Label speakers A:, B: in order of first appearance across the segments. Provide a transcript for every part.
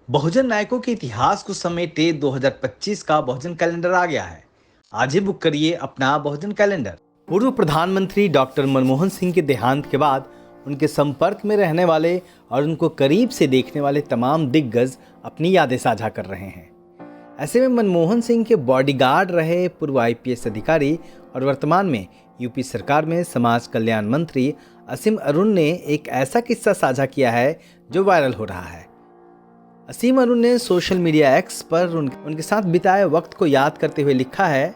A: बहुजन नायकों के इतिहास को समेटे 2025 का बहुजन कैलेंडर आ गया है। आज ही बुक करिए अपना बहुजन कैलेंडर। पूर्व प्रधानमंत्री डॉक्टर मनमोहन सिंह के देहांत के बाद उनके संपर्क में रहने वाले और उनको करीब से देखने वाले तमाम दिग्गज अपनी यादें साझा कर रहे हैं। ऐसे में मनमोहन सिंह के बॉडीगार्ड रहे पूर्व आईपीएस अधिकारी और वर्तमान में यूपी सरकार में समाज कल्याण मंत्री असीम अरुण ने एक ऐसा किस्सा साझा किया है जो वायरल हो रहा है। असीम अरुण ने सोशल मीडिया एक्स पर उनके साथ बिताए वक्त को याद करते हुए लिखा है,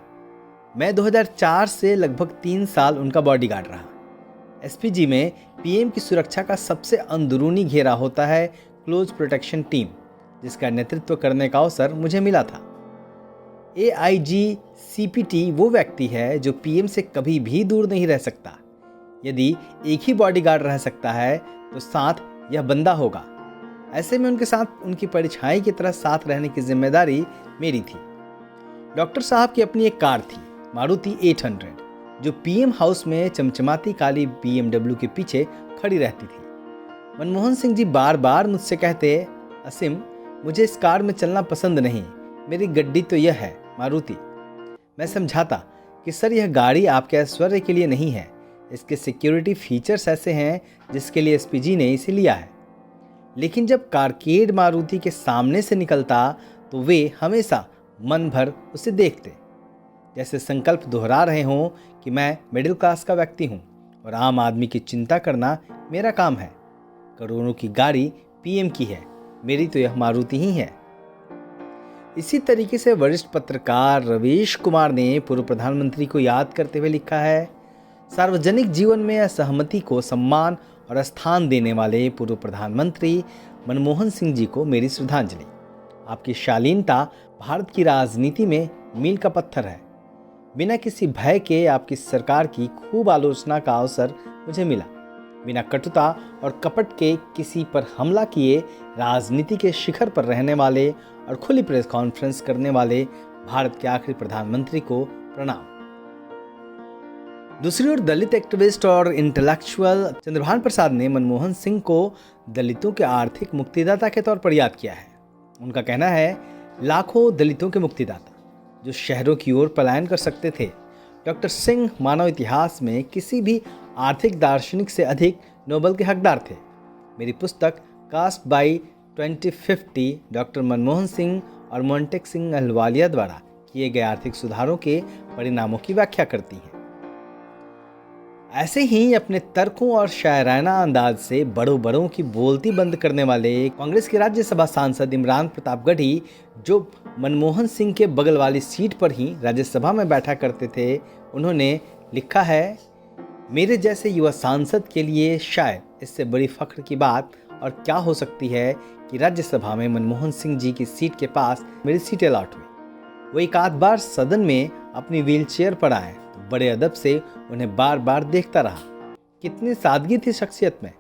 A: मैं 2004 से लगभग 3 साल उनका बॉडीगार्ड रहा। एसपीजी में पीएम की सुरक्षा का सबसे अंदरूनी घेरा होता है क्लोज प्रोटेक्शन टीम, जिसका नेतृत्व करने का अवसर मुझे मिला था। एआईजी सीपीटी वो व्यक्ति है जो पीएम से कभी भी दूर नहीं रह सकता। यदि एक ही बॉडीगार्ड रह सकता है तो साथ यह बंदा होगा। ऐसे में उनके साथ उनकी परछाई की तरह साथ रहने की जिम्मेदारी मेरी थी। डॉक्टर साहब की अपनी एक कार थी, मारुति 800, जो पीएम हाउस में चमचमाती काली BMW के पीछे खड़ी रहती थी। मनमोहन सिंह जी बार बार मुझसे कहते, असीम, मुझे इस कार में चलना पसंद नहीं, मेरी गड्डी तो यह है मारुति। मैं समझाता कि सर, यह गाड़ी आपके ऐश्वर्य के लिए नहीं है, इसके सिक्योरिटी फीचर्स ऐसे हैं जिसके लिए एसपीजी ने इसे लिया है। लेकिन जब कारकेड मारुति के सामने से निकलता तो वे हमेशा मन भर उसे देखते, जैसे संकल्प दोहरा रहे हों कि मैं मिडिल क्लास का व्यक्ति हूं और आम आदमी की चिंता करना मेरा काम है। करोड़ों की गाड़ी पीएम की है, मेरी तो यह मारुति ही है। इसी तरीके से वरिष्ठ पत्रकार रवीश कुमार ने पूर्व प्रधानमंत्री को याद करते हुए लिखा है, सार्वजनिक जीवन में असहमति को सम्मान और स्थान देने वाले पूर्व प्रधानमंत्री मनमोहन सिंह जी को मेरी श्रद्धांजलि। आपकी शालीनता भारत की राजनीति में मील का पत्थर है। बिना किसी भय के आपकी सरकार की खूब आलोचना का अवसर मुझे मिला। बिना कटुता और कपट के किसी पर हमला किए राजनीति के शिखर पर रहने वाले और खुली प्रेस कॉन्फ्रेंस करने वाले भारत के आखिरी प्रधानमंत्री को प्रणाम। दूसरी ओर दलित एक्टिविस्ट और इंटेलेक्चुअल चंद्रभान प्रसाद ने मनमोहन सिंह को दलितों के आर्थिक मुक्तिदाता के तौर पर याद किया है। उनका कहना है, लाखों दलितों के मुक्तिदाता जो शहरों की ओर पलायन कर सकते थे। डॉक्टर सिंह मानव इतिहास में किसी भी आर्थिक दार्शनिक से अधिक नोबेल के हकदार थे। मेरी पुस्तक caste by 2050 doctor Manmohan Singh और मोंटेक सिंह अहलुवालिया द्वारा किए गए आर्थिक सुधारों के परिणामों की व्याख्या करती है। ऐसे ही अपने तर्कों और शायराना अंदाज से बड़ों की बोलती बंद करने वाले कांग्रेस के राज्यसभा सांसद इमरान प्रतापगढ़ी, जो मनमोहन सिंह के बगल वाली सीट पर ही राज्यसभा में बैठा करते थे, उन्होंने लिखा है, मेरे जैसे युवा सांसद के लिए शायद इससे बड़ी फख्र की बात और क्या हो सकती है कि राज्यसभा में मनमोहन सिंह जी की सीट के पास मेरी सीट अलॉट हुई। वो एक आध बार सदन में अपनी व्हीलचेयर पर आए तो बड़े अदब से उन्हें बार बार देखता रहा। कितनी सादगी थी शख्सियत में।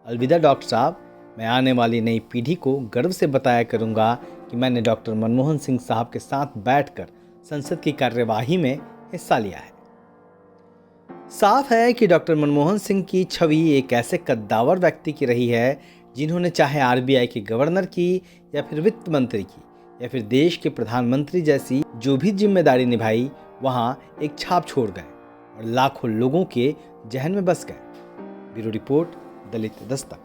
A: अलविदा डॉक्टर साहब, मैं आने वाली नई पीढ़ी को गर्व से बताया करूंगा कि मैंने डॉक्टर मनमोहन सिंह साहब के साथ बैठकर संसद की कार्यवाही में हिस्सा लिया है। साफ है कि डॉक्टर मनमोहन सिंह की छवि एक ऐसे कद्दावर व्यक्ति की रही है जिन्होंने चाहे आरबीआई के गवर्नर की या फिर वित्त मंत्री की या फिर देश के प्रधानमंत्री जैसी जो भी जिम्मेदारी निभाई, वहां एक छाप छोड़ गए और लाखों लोगों के जहन में बस गए। ब्यूरो रिपोर्ट, दलित दस्तक।